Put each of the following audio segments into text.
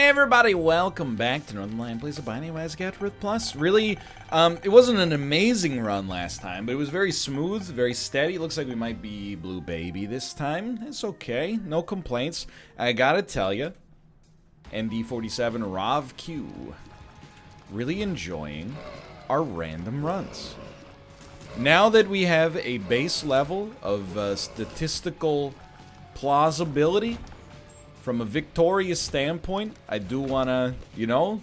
Everybody, welcome back to Northernlion Plays a Binding of Isaac AFTERBIRTH Plus. Really, it wasn't an amazing run last time, but it was very smooth, very steady. Looks like we might be Blue Baby this time. It's okay, no complaints. I gotta tell you, ND47 Rav Q, really enjoying our random runs. Now that we have a base level of statistical plausibility, from a victorious standpoint, I do wanna, I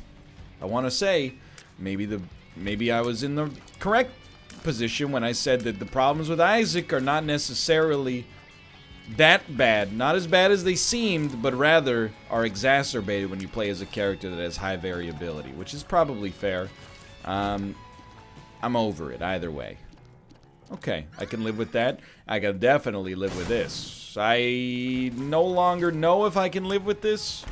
wanna say, maybe I was in the correct position when I said that the problems with Isaac are not necessarily that bad, not as bad as they seemed, but rather are exacerbated when you play as a character that has high variability, which is probably fair. I'm over it either way. Okay, I can live with that. I can definitely live with this. I no longer know if I can live with this.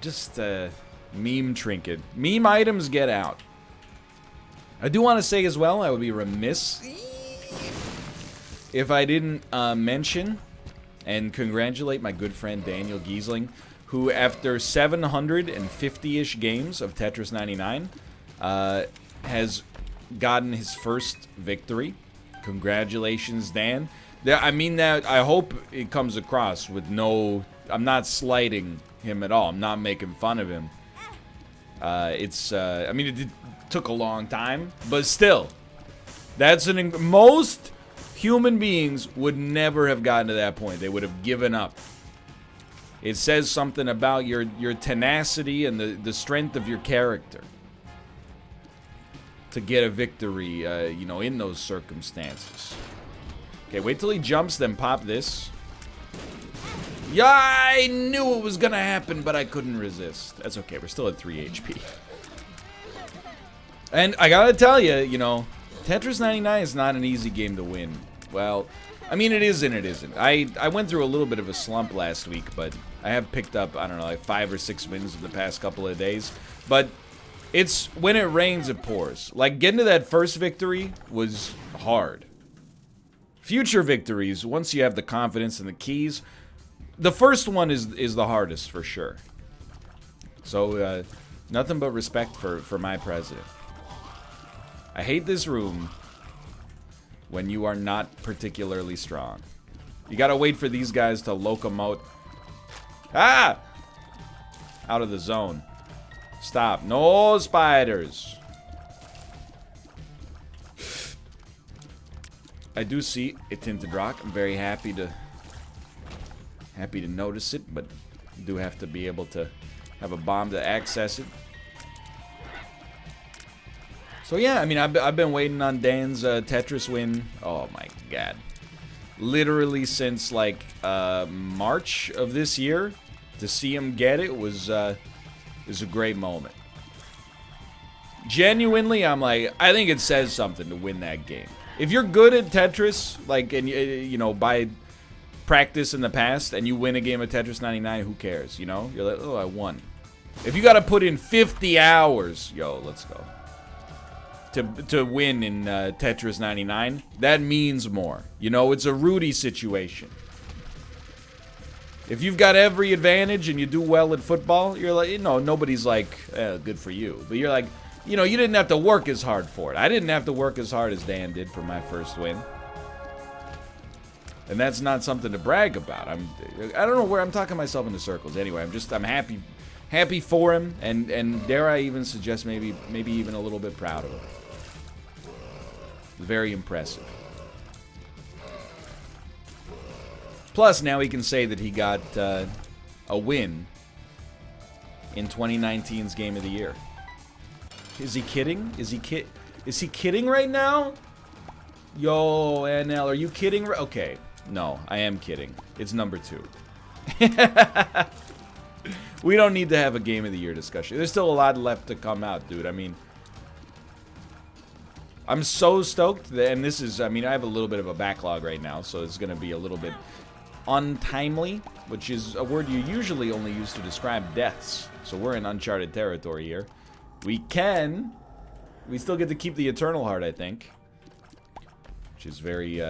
Just a meme trinket. Meme items get out. I do want to say as well, I would be remiss if I didn't mention and congratulate my good friend Daniel Giesling, who after 750-ish games of Tetris 99 has gotten his first victory. Congratulations, Dan. I mean that, I hope it comes across with no, I'm not slighting him at all. I'm not making fun of him. I mean, it took a long time, but still, that's most human beings would never have gotten to that point. They would have given up. It says something about your tenacity and the strength of your character to get a victory, in those circumstances. Okay, wait till he jumps, then pop this. Yeah, I knew it was gonna happen, but I couldn't resist. That's okay, we're still at 3 HP. And I gotta tell you, Tetris 99 is not an easy game to win. Well, I mean, it is and it isn't. I went through a little bit of a slump last week, but I have picked up, I don't know, like 5 or 6 wins in the past couple of days. But it's when it rains, it pours. Like, getting to that first victory was hard. Future victories, once you have the confidence and the keys, the first one is the hardest for sure. So, nothing but respect for my president. I hate this room when you are not particularly strong. You gotta wait for these guys to locomote. Ah! Out of the zone. Stop. No spiders. I do see a tinted rock. I'm very happy to notice it, but you do have to be able to have a bomb to access it. So yeah, I mean, I've been waiting on Dan's Tetris win. Oh my god, literally since like March of this year. To see him get it was a great moment. Genuinely, I'm like, I think it says something to win that game. If you're good at Tetris, like, and by practice in the past, and you win a game of Tetris 99, who cares? You're like, oh, I won. If you got to put in 50 hours, yo, let's go. To win in Tetris 99, that means more. It's a Rudy situation. If you've got every advantage and you do well at football, you're like, nobody's like, good for you. But you're like, you didn't have to work as hard for it. I didn't have to work as hard as Dan did for my first win. And that's not something to brag about. I don't know where I'm talking myself into circles. Anyway, I'm happy for him, and dare I even suggest maybe even a little bit proud of him. Very impressive. Plus, now he can say that he got a win in 2019's Game of the Year. Is he kidding? Is he kidding right now? Yo, NL, are you kidding? Okay, no, I am kidding. It's number 2. We don't need to have a Game of the Year discussion. There's still a lot left to come out, dude. I mean, I'm so stoked, and this is, I have a little bit of a backlog right now, so it's going to be a little bit untimely, which is a word you usually only use to describe deaths. So we're in uncharted territory here. We still get to keep the Eternal Heart, I think. Which is very,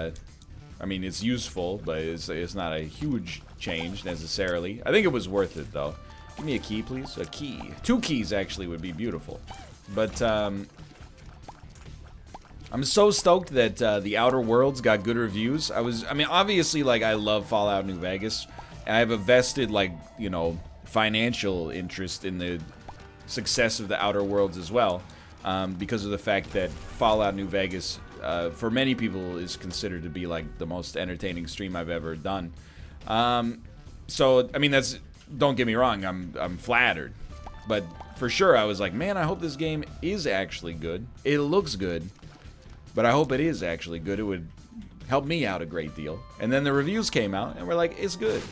it's useful, but it's not a huge change necessarily. I think it was worth it though. Give me a key, please. A key. 2 keys actually would be beautiful. But I'm so stoked that the Outer Worlds got good reviews. I mean, obviously, like, I love Fallout New Vegas. And I have a vested, like, you know, financial interest in the success of the Outer Worlds as well. Because of the fact that Fallout New Vegas, for many people, is considered to be, like, the most entertaining stream I've ever done. So, I mean, that's... Don't get me wrong, I'm flattered. But for sure, I was like, man, I hope this game is actually good. It looks good. But I hope it is actually good. It would help me out a great deal. And then the reviews came out, and we're like, it's good.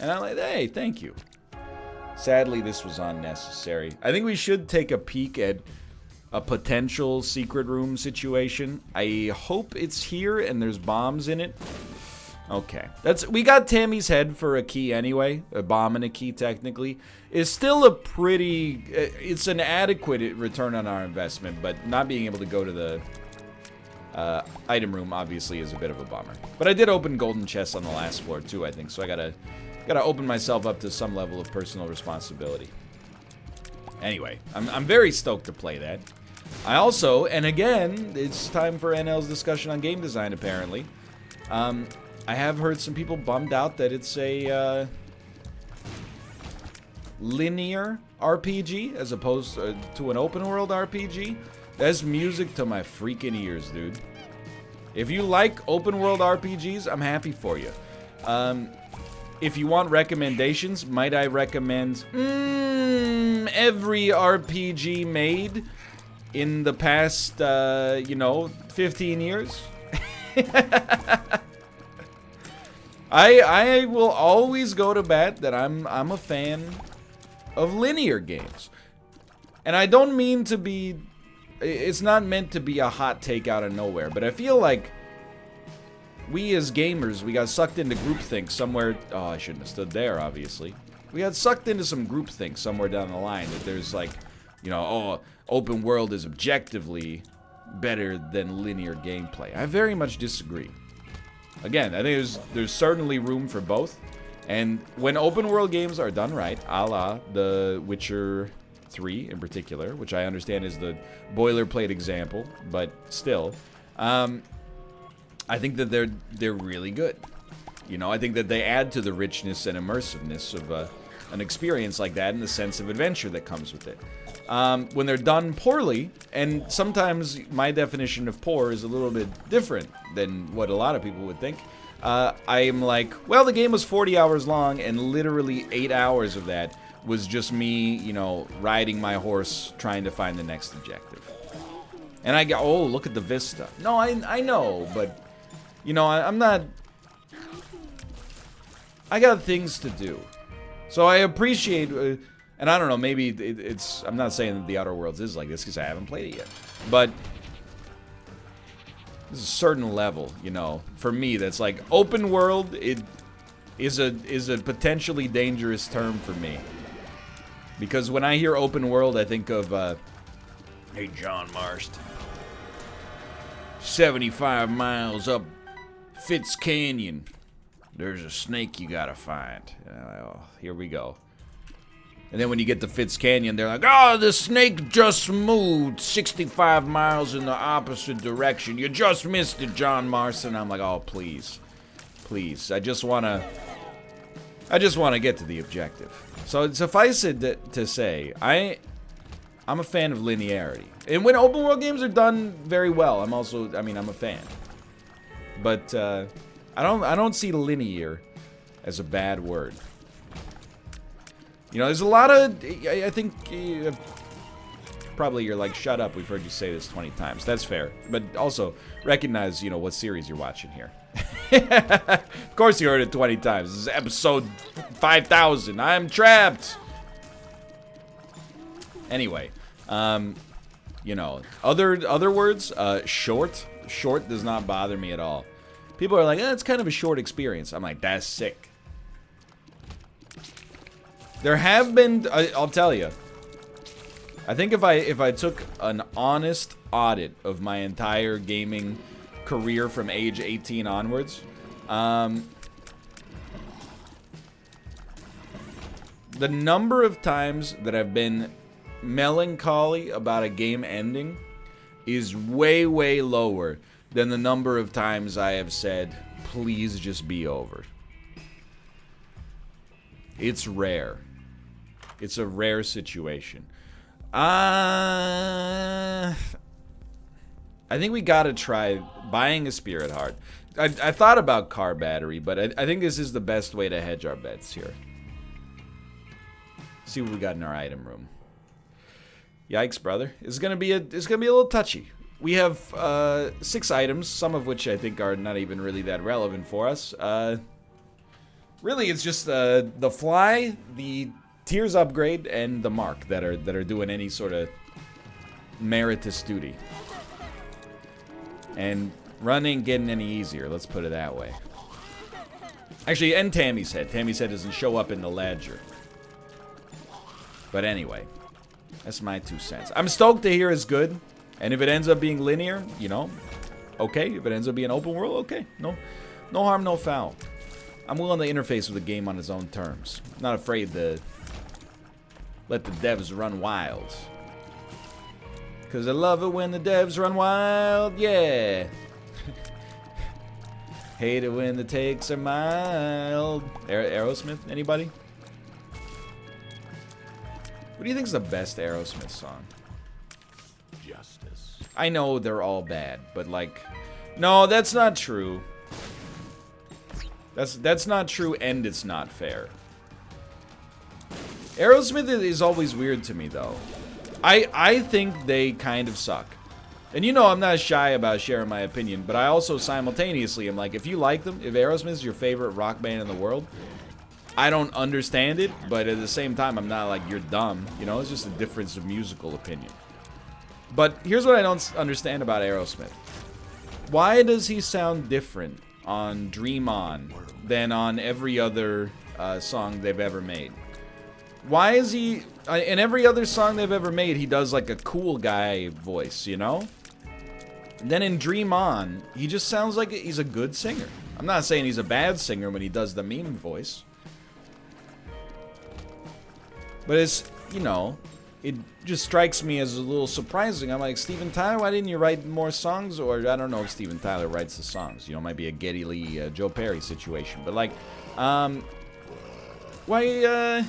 And I'm like, hey, thank you. Sadly, this was unnecessary. I think we should take a peek at a potential secret room situation. I hope it's here and there's bombs in it. Okay. We got Tammy's head for a key anyway. A bomb and a key, technically. It's still a pretty... It's an adequate return on our investment, but not being able to go to the item room, obviously, is a bit of a bummer. But I did open golden chests on the last floor, too, I think. So I gotta open myself up to some level of personal responsibility. Anyway, I'm very stoked to play that. I also, and again, it's time for NL's discussion on game design, apparently. I have heard some people bummed out that it's a linear RPG as opposed to an open world RPG. That's music to my freaking ears, dude. If you like open world RPGs, I'm happy for you. If you want recommendations, might I recommend every RPG made in the past, 15 years? I will always go to bat that I'm a fan of linear games. And I don't mean to be... It's not meant to be a hot take out of nowhere, but I feel like we as gamers, we got sucked into groupthink somewhere... Oh, I shouldn't have stood there, obviously. We got sucked into some groupthink somewhere down the line that there's like, open world is objectively better than linear gameplay. I very much disagree. Again, I think there's certainly room for both. And when open world games are done right, a la The Witcher 3 in particular, which I understand is the boilerplate example, but still, I think that they're really good. I think that they add to the richness and immersiveness of an experience like that and the sense of adventure that comes with it. When they're done poorly, and sometimes my definition of poor is a little bit different than what a lot of people would think, I am like, well, the game was 40 hours long, and literally 8 hours of that was just me, riding my horse, trying to find the next objective. And I go, oh, look at the vista. No, I know, but, I'm not... I got things to do. So I appreciate... and I don't know, maybe it's... I'm not saying that the Outer Worlds is like this, because I haven't played it yet. But... there's a certain level, for me, that's like... Open world, it is a potentially dangerous term for me. Because when I hear open world, I think of... hey, John Marston. 75 miles up Fitz Canyon. There's a snake you gotta find. Oh, here we go. And then when you get to Fitz Canyon, they're like, oh, the snake just moved 65 miles in the opposite direction. You just missed it, John Marston. I'm like, oh, please. Please. I just want to get to the objective. So suffice it to say, I'm a fan of linearity. And when open world games are done very well, I'm a fan. But I don't see linear as a bad word. There's a lot of... I think... probably you're like, shut up, we've heard you say this 20 times. That's fair. But also, recognize, what series you're watching here. Of course you heard it 20 times. This is episode 5,000. I'm trapped! Anyway. Other words, short. Short does not bother me at all. People are like, it's kind of a short experience. I'm like, that's sick. There have been, I'll tell you. I think if I took an honest audit of my entire gaming career from age 18 onwards, The number of times that I've been melancholy about a game ending is way, way lower than the number of times I have said, please just be over. It's rare. It's a rare situation. I think we gotta try buying a spirit heart. I thought about car battery, but I think this is the best way to hedge our bets here. See what we got in our item room. Yikes, brother. It's gonna be a little touchy. We have 6 items, some of which I think are not even really that relevant for us. Really, it's just the fly, the Tears upgrade, and the mark that are doing any sort of meritorious duty. And run ain't getting any easier, let's put it that way. Actually, and Tammy's head. Tammy's head doesn't show up in the ledger. But anyway, that's my 2 cents. I'm stoked to hear it's good. And if it ends up being linear, you know, okay. If it ends up being open world, okay. No harm, no foul. I'm willing to interface with the game on its own terms. Not afraid to let the devs run wild. Cause I love it when the devs run wild, yeah. Hate it when the takes are mild. Aerosmith, anybody? What do you think is the best Aerosmith song? Justice. I know they're all bad, but like, no, that's not true. That's not true, and it's not fair. Aerosmith is always weird to me, though. I think they kind of suck. And you know I'm not shy about sharing my opinion, but I also simultaneously am like, if you like them, if Aerosmith is your favorite rock band in the world, I don't understand it, but at the same time, I'm not like, you're dumb. You know, it's just a difference of musical opinion. But here's what I don't understand about Aerosmith. Why does he sound different on Dream On than on every other song they've ever made? Why is he... in every other song they've ever made, he does like a cool guy voice, you know? And then in Dream On, he just sounds like he's a good singer. I'm not saying he's a bad singer when he does the meme voice. But it's, you know, it just strikes me as a little surprising. I'm like, Steven Tyler, why didn't you write more songs? Or I don't know if Steven Tyler writes the songs. You know, it might be a Geddy Lee, Joe Perry situation. But like, why'd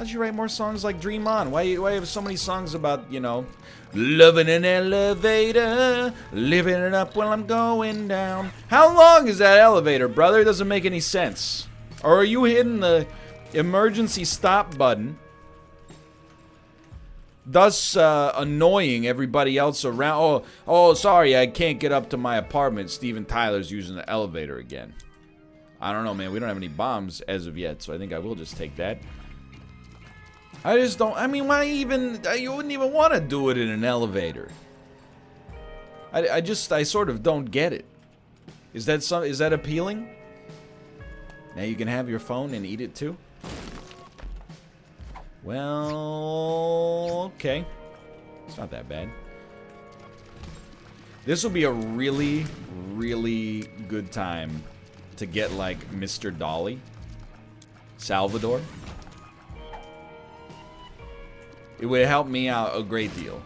you write more songs like Dream On? Why have so many songs about, you know, loving an elevator, living it up while I'm going down? How long is that elevator, brother? It doesn't make any sense. Or are you hitting the emergency stop button, thus annoying everybody else around? Oh, sorry, I can't get up to my apartment. Steven Tyler's using the elevator again. I don't know, man. We don't have any bombs as of yet, so I think I will just take that. I just don't... I mean, why even... You wouldn't even want to do it in an elevator. I sort of don't get it. Is that appealing? Now you can have your phone and eat it too? Well... Okay. It's not that bad. This will be a really, really good time to get, like, Mr. Dolly. Salvador. It would help me out a great deal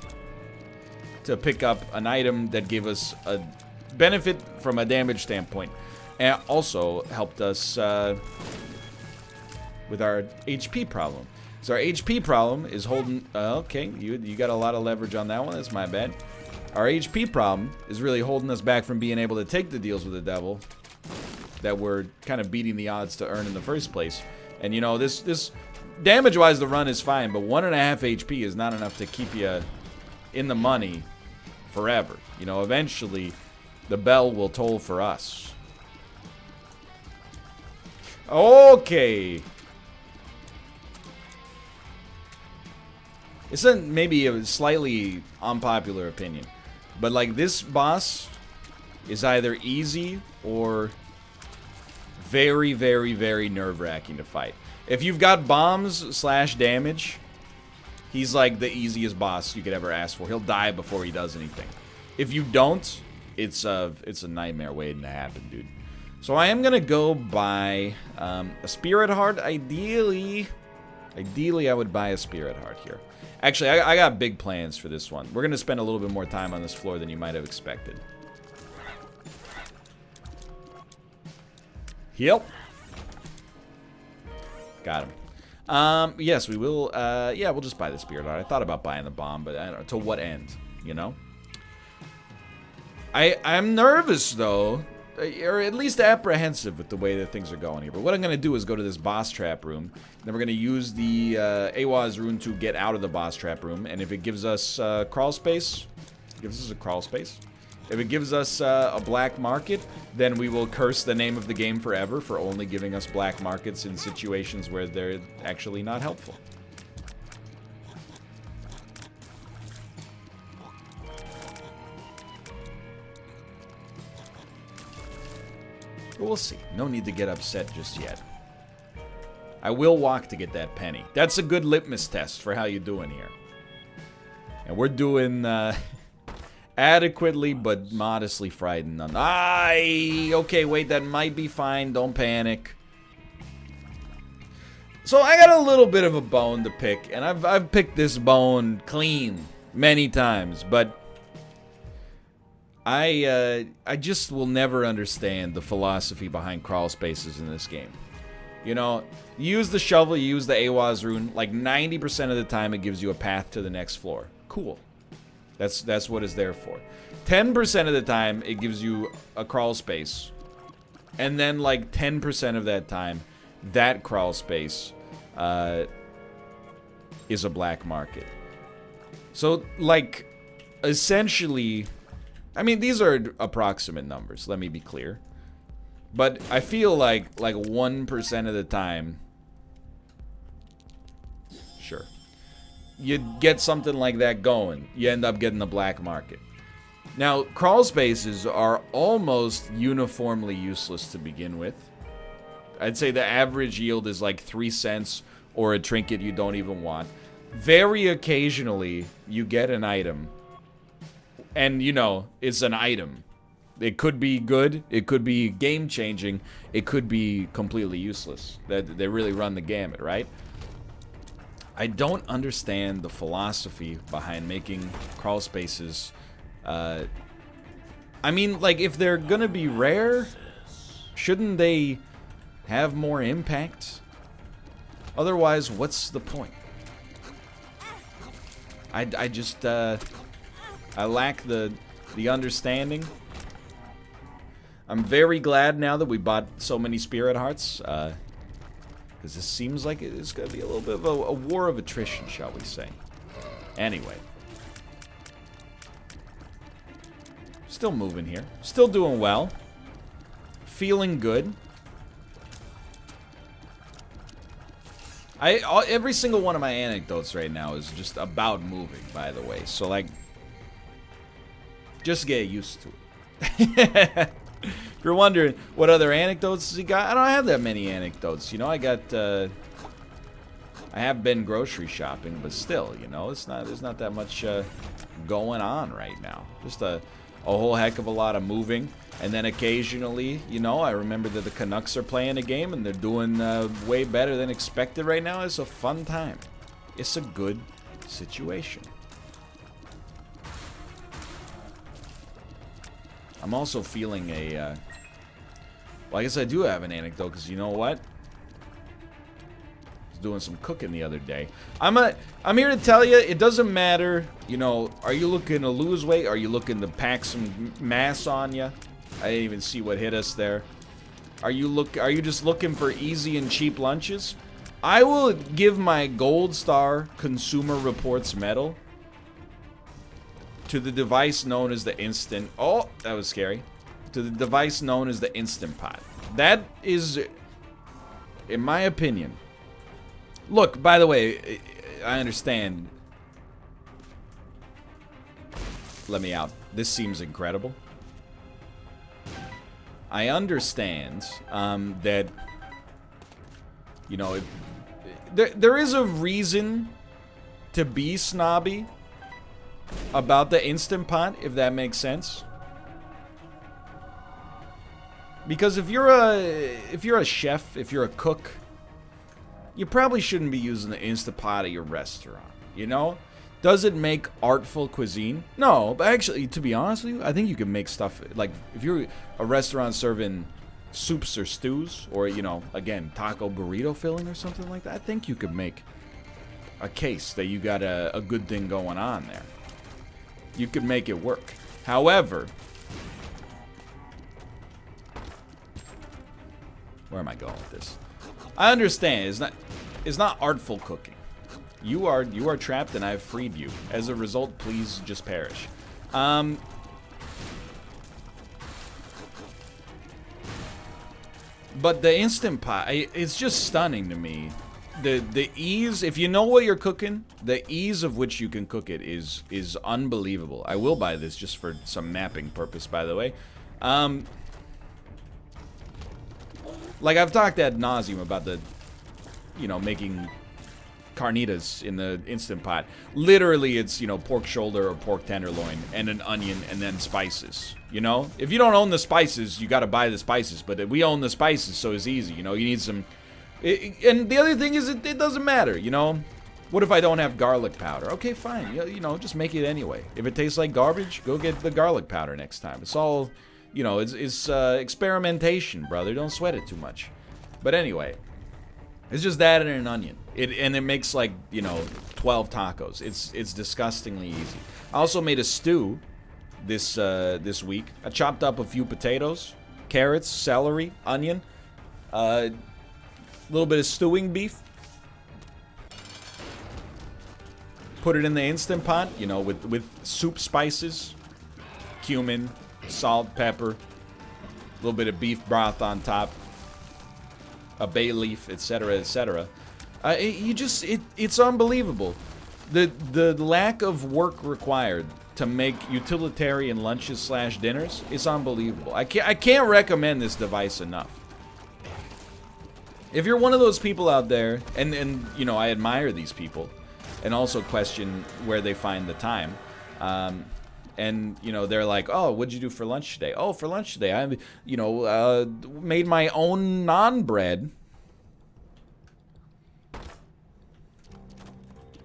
to pick up an item that gave us a benefit from a damage standpoint, and also helped us with our HP problem. So our HP problem is holding... okay, you got a lot of leverage on that one. That's my bad. Our HP problem is really holding us back from being able to take the deals with the devil that we're kind of beating the odds to earn in the first place. And you know, this damage-wise, the run is fine, but 1.5 HP is not enough to keep you in the money forever. You know, eventually, the bell will toll for us. Okay. It's maybe a slightly unpopular opinion, but like this boss is either easy or very, very, very nerve-wracking to fight. If you've got bombs / damage, he's like the easiest boss you could ever ask for. He'll die before he does anything. If you don't, it's a nightmare waiting to happen, dude. So I am going to go buy a Spirit Heart. Ideally, I would buy a Spirit Heart here. Actually, I got big plans for this one. We're going to spend a little bit more time on this floor than you might have expected. Yep. Got him. Yes, we will. Yeah, we'll just buy the Spirit Heart. I thought about buying the bomb, but I don't know. To what end, you know? I'm nervous, though. Or at least apprehensive with the way that things are going here. But what I'm going to do is go to this boss trap room. Then we're going to use the AWAS rune to get out of the boss trap room. And if it gives us crawl space, gives us a crawl space. If it gives us a black market, then we will curse the name of the game forever for only giving us black markets in situations where they're actually not helpful. But we'll see. No need to get upset just yet. I will walk to get that penny. That's a good litmus test for how you're doing here. And we're doing adequately but modestly frightened. Okay, wait, that might be fine. Don't panic. So I got a little bit of a bone to pick, and I've picked this bone clean many times, but I just will never understand the philosophy behind crawl spaces in this game. You know, you use the shovel, you use the AWAS rune, like 90% of the time it gives you a path to the next floor. Cool. That's what it's there for. 10% of the time it gives you a crawl space. And then like 10% of that time, that crawl space is a black market. So like essentially, I mean, these are approximate numbers, let me be clear. But I feel like 1% of the time, sure, you get something like that going, you end up getting the black market. Now, crawl spaces are almost uniformly useless to begin with. I'd say the average yield is like 3 cents or a trinket you don't even want. Very occasionally, you get an item. And, you know, it's an item. It could be good. It could be game-changing. It could be completely useless. They really run the gamut, right? I don't understand the philosophy behind making crawl spaces. I mean, like, if they're gonna be rare, shouldn't they have more impact? Otherwise, what's the point? I just, I lack the understanding. I'm very glad now that we bought so many Spirit Hearts, because this seems like it's going to be a little bit of a war of attrition, shall we say. Anyway. Still moving here. Still doing well. Feeling good. Every single one of my anecdotes right now is just about moving, by the way. So, like, just get used to it. If you're wondering what other anecdotes he got, I don't have that many anecdotes. You know, I have been grocery shopping, but still, you know, there's not that much going on right now. Just a whole heck of a lot of moving. And then occasionally, you know, I remember that the Canucks are playing a game and they're doing way better than expected right now. It's a fun time. It's a good situation. I'm also feeling a, well, I guess I do have an anecdote, because you know what? I was doing some cooking the other day. I'm here to tell you, it doesn't matter, you know, are you looking to lose weight? Are you looking to pack some mass on you? I didn't even see what hit us there. Are you just looking for easy and cheap lunches? I will give my Gold Star Consumer Reports medal to the device known as the Instant... Oh, that was scary. To the device known as the Instant Pot. That is, in my opinion... Look, by the way, I understand. Let me out. This seems incredible. I understand that, you know, there is a reason to be snobby about the Instant Pot, if that makes sense. Because if you're a chef, if you're a cook, you probably shouldn't be using the Instapot at your restaurant, you know? Does it make artful cuisine? No, but actually, to be honest with you, I think you can make stuff, like, if you're a restaurant serving soups or stews, or, you know, again, taco burrito filling or something like that, I think you could make a case that you got a good thing going on there. You could make it work. However, where am I going with this? I understand, it's not artful cooking. You are trapped and I've freed you. As a result, please just perish. But the Instant Pot, it's just stunning to me. The ease, if you know what you're cooking, the ease of which you can cook it is unbelievable. I will buy this just for some mapping purpose, by the way. Like, I've talked ad nauseum about the, you know, making carnitas in the Instant Pot. Literally, it's, you know, pork shoulder or pork tenderloin and an onion and then spices, you know? If you don't own the spices, you gotta buy the spices, but we own the spices, so it's easy, you know? You need some... and the other thing is, it doesn't matter, you know? What if I don't have garlic powder? Okay, fine, you know, just make it anyway. If it tastes like garbage, go get the garlic powder next time. It's all, you know, it's experimentation, brother. Don't sweat it too much. But anyway... it's just that and an onion. And it makes, like, you know, 12 tacos. It's disgustingly easy. I also made a stew this week. I chopped up a few potatoes, carrots, celery, onion, a little bit of stewing beef. Put it in the Instant Pot, you know, with soup spices, cumin, salt, pepper, a little bit of beef broth on top. A bay leaf, etc., etc. It's unbelievable. The lack of work required to make utilitarian lunches / dinners is unbelievable. I can't recommend this device enough. If you're one of those people out there, and you know, I admire these people, and also question where they find the time. And, you know, they're like, oh, what'd you do for lunch today? Oh, for lunch today, I, you know, made my own naan bread.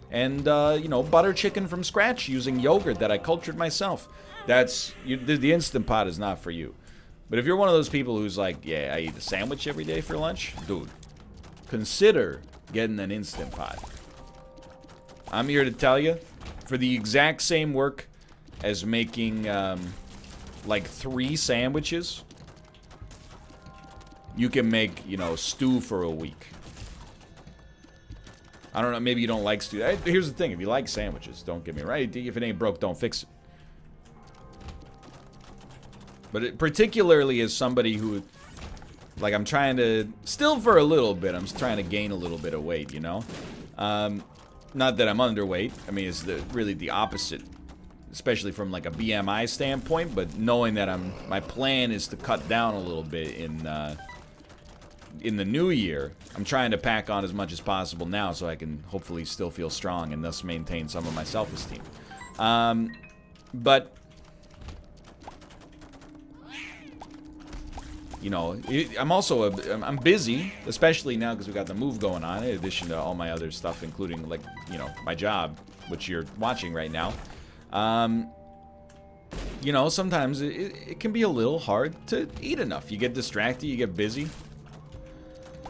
And, you know, butter chicken from scratch using yogurt that I cultured myself. That's, the Instant Pot is not for you. But if you're one of those people who's like, yeah, I eat a sandwich every day for lunch, dude, consider getting an Instant Pot. I'm here to tell you, for the exact same work as making, like 3 sandwiches, you can make, you know, stew for a week. I don't know, maybe you don't like stew. Here's the thing, if you like sandwiches, don't get me right. If it ain't broke, don't fix it. But particularly as somebody who, like, I'm trying to, still for a little bit, I'm trying to gain a little bit of weight, you know? Not that I'm underweight. I mean, it's really the opposite. Especially from like a BMI standpoint, but knowing that my plan is to cut down a little bit in the new year, I'm trying to pack on as much as possible now so I can hopefully still feel strong and thus maintain some of my self-esteem. But you know, I'm busy, especially now because we got the move going on, in addition to all my other stuff, including, like, you know, my job, which you're watching right now. You know, sometimes it can be a little hard to eat enough. You get distracted, you get busy.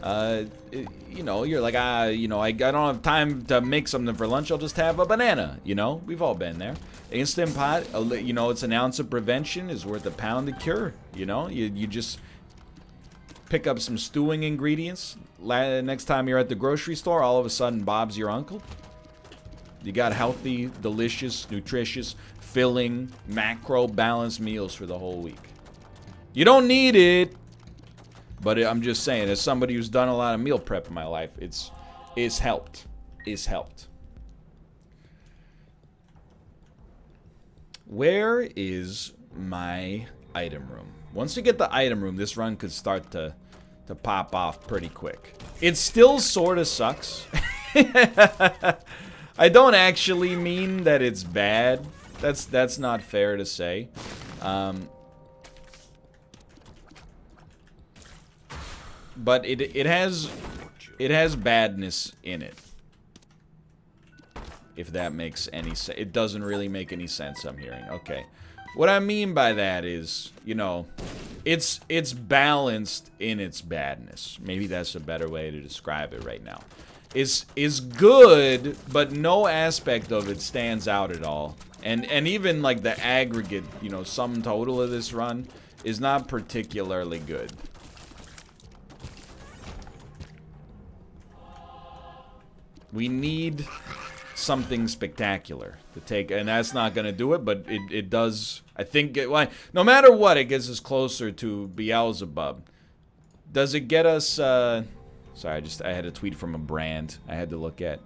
You know, you're like, you know, I don't have time to make something for lunch, I'll just have a banana, you know? We've all been there. Instant Pot, you know, it's an ounce of prevention is worth a pound of cure, you know? You just pick up some stewing ingredients. Next time you're at the grocery store, all of a sudden Bob's your uncle. You got healthy, delicious, nutritious, filling, macro-balanced meals for the whole week. You don't need it, but I'm just saying, as somebody who's done a lot of meal prep in my life, it's helped. It's helped. Where is my item room? Once we get the item room, this run could start to pop off pretty quick. It still sort of sucks. I don't actually mean that it's bad. That's not fair to say. but it has badness in it. If that makes any sense. It doesn't really make any sense, I'm hearing. Okay. What I mean by that is, you know, it's balanced in its badness. Maybe that's a better way to describe it right now. Is good, but no aspect of it stands out at all. And even like the aggregate, you know, sum total of this run is not particularly good. We need something spectacular to take, and that's not gonna do it, but it does. I think well, no matter what, it gets us closer to Beelzebub. Does it get us sorry, I had a tweet from a brand I had to look at.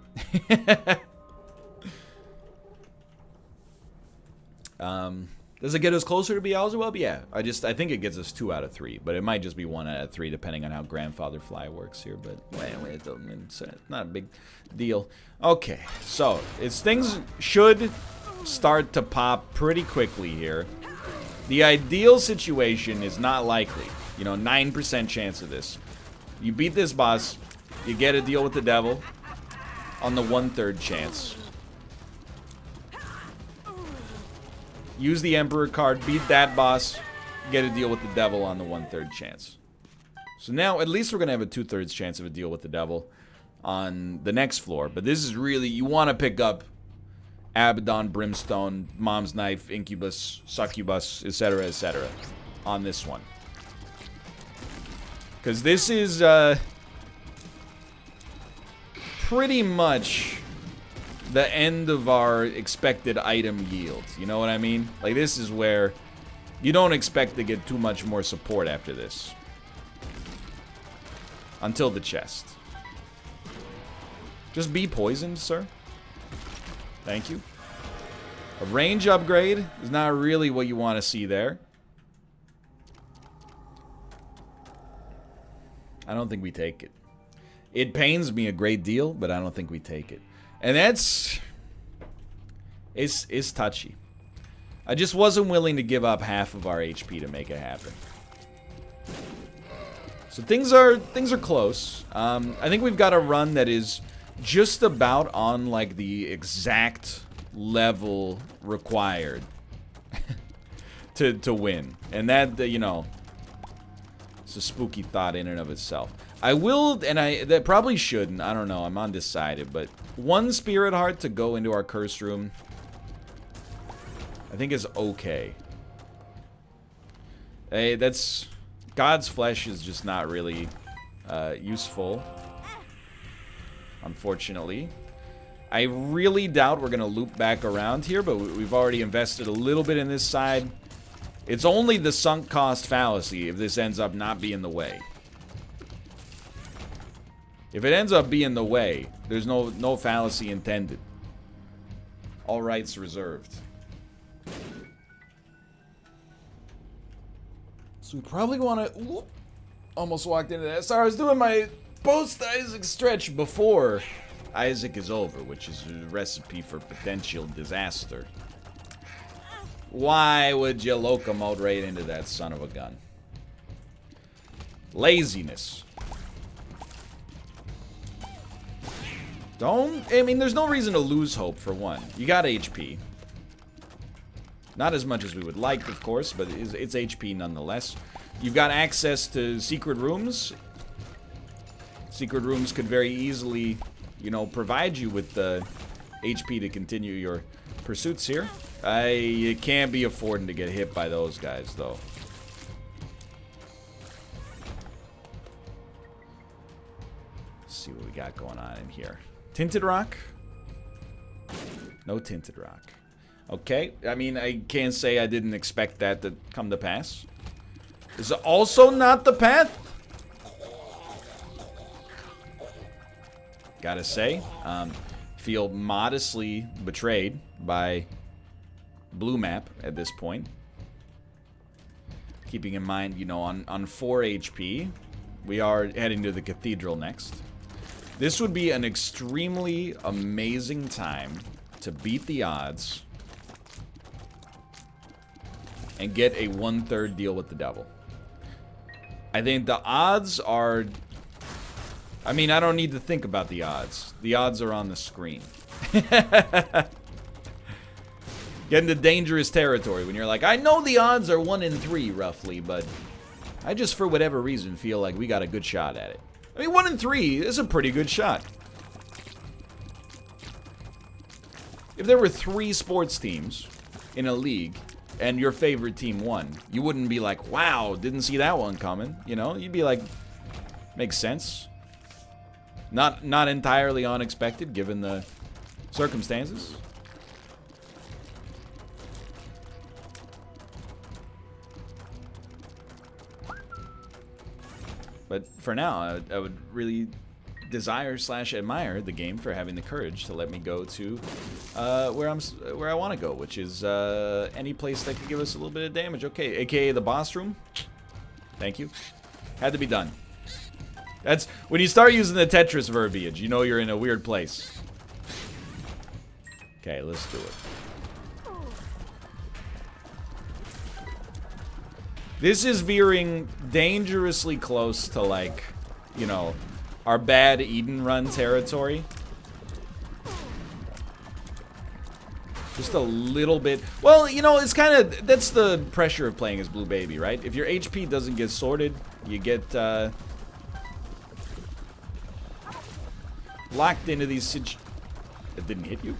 Does it get us closer to Beelzebub? Yeah, I think it gets us 2 out of 3, but it might just be 1 out of 3 depending on how Grandfather Fly works here. But it's not a big deal. Okay, so things should start to pop pretty quickly here. The ideal situation is not likely. You know, 9% chance of this. You beat this boss, you get a deal with the devil on the 1/3 chance. Use the Emperor card, beat that boss, get a deal with the devil on the 1/3 chance. So now, at least we're going to have a 2/3 chance of a deal with the devil on the next floor. But this is really, you want to pick up Abaddon, Brimstone, Mom's Knife, Incubus, Succubus, etc. on this one. Because this is pretty much the end of our expected item yield. You know what I mean? Like, this is where you don't expect to get too much more support after this. Until the chest. Just be poisoned, sir. Thank you. A range upgrade is not really what you want to see there. I don't think we take it. It pains me a great deal, but I don't think we take it. And that's... It's touchy. I just wasn't willing to give up half of our HP to make it happen. So things are close. I think we've got a run that is just about on like the exact level required to win. And that, you know, it's a spooky thought in and of itself. I will, and that probably shouldn't, I don't know, I'm undecided, but 1 Spirit Heart to go into our curse room, I think is okay. Hey, that's, God's Flesh is just not really useful, unfortunately. I really doubt we're gonna loop back around here, but we've already invested a little bit in this side. It's only the sunk cost fallacy if this ends up not being the way. If it ends up being the way, there's no fallacy intended. All rights reserved. So we probably want to... Almost walked into that. Sorry, I was doing my post-Isaac stretch before Isaac is over, which is a recipe for potential disaster. Why would you locomote right into that son of a gun? Laziness. I mean, there's no reason to lose hope, for one. You got HP. Not as much as we would like, of course, but it's HP nonetheless. You've got access to secret rooms. Secret rooms could very easily, you know, provide you with the HP to continue your pursuits here. You can't be affording to get hit by those guys, though. Let's see what we got going on in here. Tinted Rock? No Tinted Rock. Okay, I mean, I can't say I didn't expect that to come to pass. Is it also not the path? Gotta say, feel modestly betrayed by Blue Map at this point. Keeping in mind, you know, on 4 HP, we are heading to the Cathedral next. This would be an extremely amazing time to beat the odds and get a 1/3 deal with the devil. I think the odds are I mean, I don't need to think about the odds. The odds are on the screen. Get into dangerous territory when you're like, I know the odds are 1 in 3 roughly, but I just, for whatever reason, feel like we got a good shot at it. I mean, 1 in 3 is a pretty good shot. If there were 3 sports teams in a league and your favorite team won, you wouldn't be like, wow, didn't see that one coming. You know, you'd be like, makes sense. Not entirely unexpected given the circumstances. But for now, I would really desire / admire the game for having the courage to let me go to where I want to go, which is any place that could give us a little bit of damage. Okay, aka the boss room. Thank you. Had to be done. That's when you start using the Tetris verbiage, you know you're in a weird place. Okay, let's do it. This is veering dangerously close to, like, you know, our bad Eden Run territory. Just a little bit. Well, you know, it's kind of, that's the pressure of playing as Blue Baby, right? If your HP doesn't get sorted, you get locked into these it didn't hit you?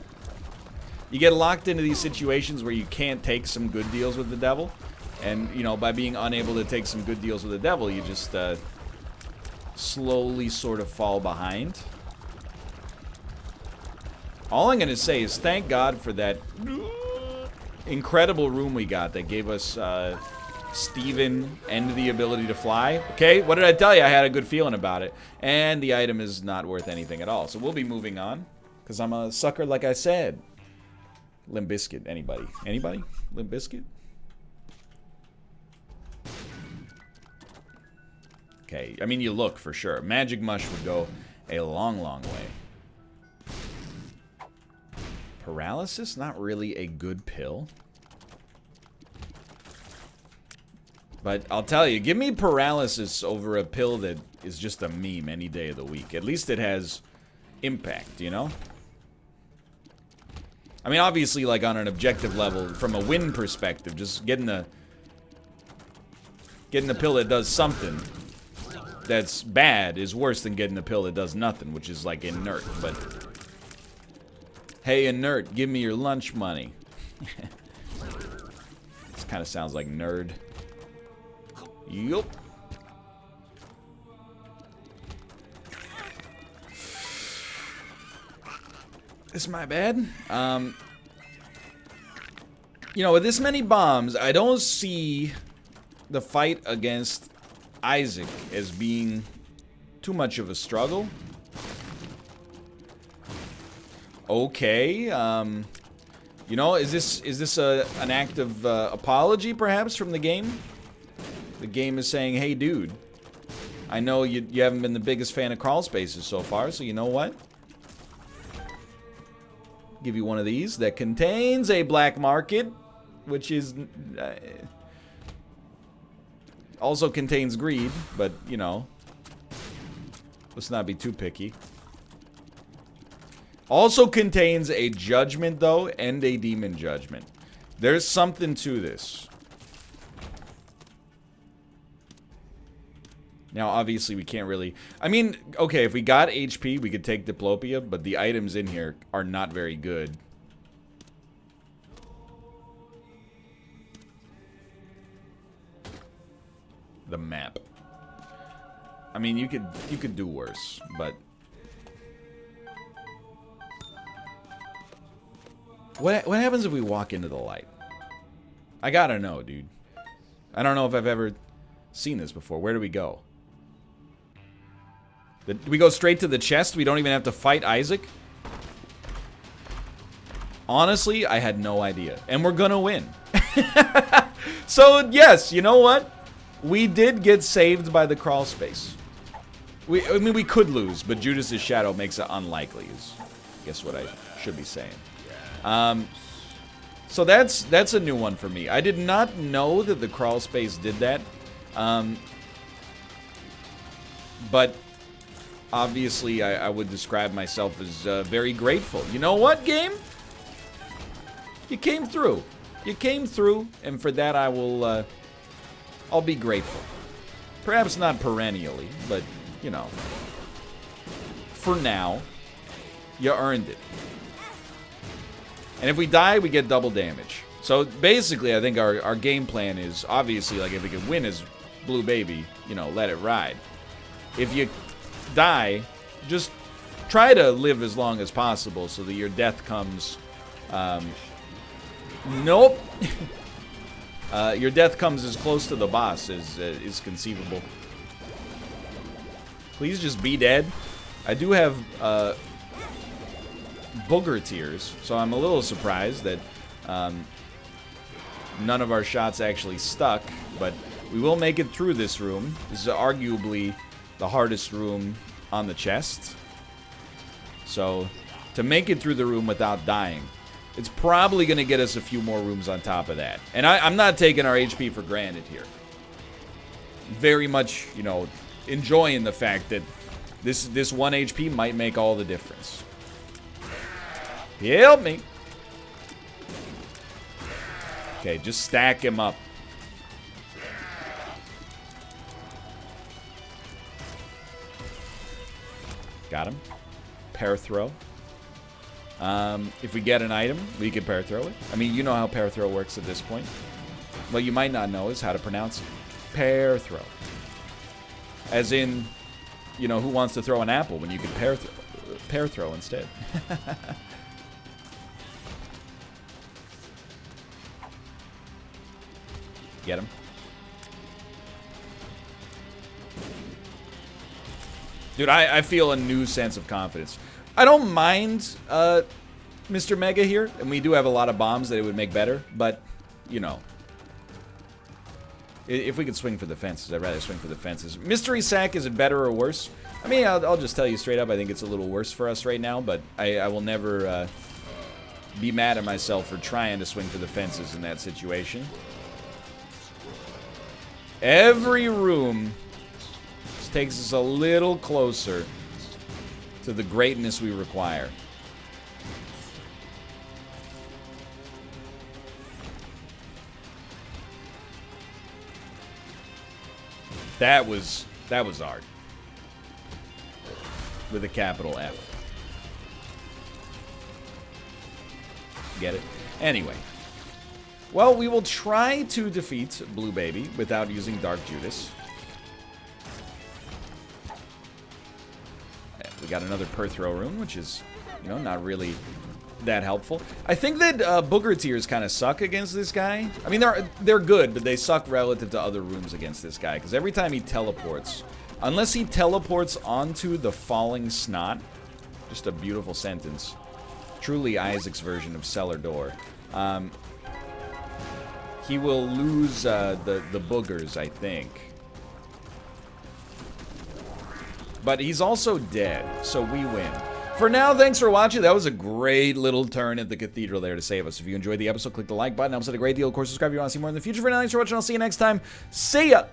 You get locked into these situations where you can't take some good deals with the devil. And, you know, by being unable to take some good deals with the devil, you just slowly sort of fall behind. All I'm going to say is thank God for that incredible room we got that gave us Steven and the ability to fly. Okay, what did I tell you? I had a good feeling about it. And the item is not worth anything at all. So we'll be moving on. Because I'm a sucker, like I said. Limp Bizkit, anybody? Anybody? Limp Bizkit? Okay, I mean, you look for sure. Magic Mush would go a long, long way. Paralysis? Not really a good pill. But I'll tell you, give me paralysis over a pill that is just a meme any day of the week. At least it has impact, you know? I mean, obviously, like, on an objective level, from a win perspective, just getting a pill that does something that's bad is worse than getting a pill that does nothing, which is like inert. But hey, inert, give me your lunch money. This kind of sounds like nerd. Yup. This is my bad. You know, with this many bombs, I don't see the fight against Isaac as being too much of a struggle. Okay, you know, is this an act of apology perhaps from the game? The game is saying, hey dude, I know you haven't been the biggest fan of crawl spaces so far, so you know what? Give you one of these that contains a black market, which is also contains greed, but, you know, let's not be too picky. Also contains a judgment, though, and a demon judgment. There's something to this. Now, obviously, we can't really... I mean, okay, if we got HP, we could take Diplopia, but the items in here are not very good. The map. I mean, you could do worse, but what happens if we walk into the light? I gotta know, dude. I don't know if I've ever seen this before. Where do we go? Do we go straight to the chest? We don't even have to fight Isaac? Honestly, I had no idea. And we're gonna win. So, yes, you know what? We did get saved by the crawl space. I mean, we could lose, but Judas's shadow makes it unlikely, is I guess what I should be saying. So that's a new one for me. I did not know that the crawl space did that. But obviously, I would describe myself as very grateful. You know what, game? You came through. You came through, and for that I will, I'll be grateful. Perhaps not perennially, but, you know, for now, you earned it. And if we die, we get double damage. So basically, I think our game plan is, obviously, like, if we can win as Blue Baby, you know, let it ride. If you die, just try to live as long as possible so that your death comes, nope. Your death comes as close to the boss as is conceivable. Please just be dead. I do have booger tears, so I'm a little surprised that none of our shots actually stuck, but we will make it through this room. This is arguably the hardest room on the chest. So, to make it through the room without dying, it's probably going to get us a few more rooms on top of that. And I'm not taking our HP for granted here. Very much, you know, enjoying the fact that this 1 HP might make all the difference. Help me. Okay, just stack him up. Got him. Pair throw. If we get an item, we can pair throw it. I mean, you know how pair throw works at this point. What you might not know is how to pronounce it. Pair throw. As in, you know, who wants to throw an apple when you can pair throw instead? Get him. Dude, I feel a new sense of confidence. I don't mind Mr. Mega here, and we do have a lot of bombs that it would make better, but, you know. If we could swing for the fences, I'd rather swing for the fences. Mystery Sack, is it better or worse? I mean, I'll just tell you straight up, I think it's a little worse for us right now, but I will never be mad at myself for trying to swing for the fences in that situation. Every room just takes us a little closer to the greatness we require. That was art. With a capital F. Get it? Anyway. Well, we will try to defeat Blue Baby without using Dark Judas. We got another per throw room, which is, you know, not really that helpful. I think that Booger Tears kind of suck against this guy. I mean, they're good, but they suck relative to other rooms against this guy. Because every time he teleports, unless he teleports onto the falling snot, just a beautiful sentence. Truly Isaac's version of cellar door. He will lose the boogers, I think. But he's also dead, so we win. For now, thanks for watching. That was a great little turn at the cathedral there to save us. If you enjoyed the episode, click the like button. It helps out a great deal. Of course, subscribe if you want to see more in the future. For now, thanks for watching. I'll see you next time. See ya!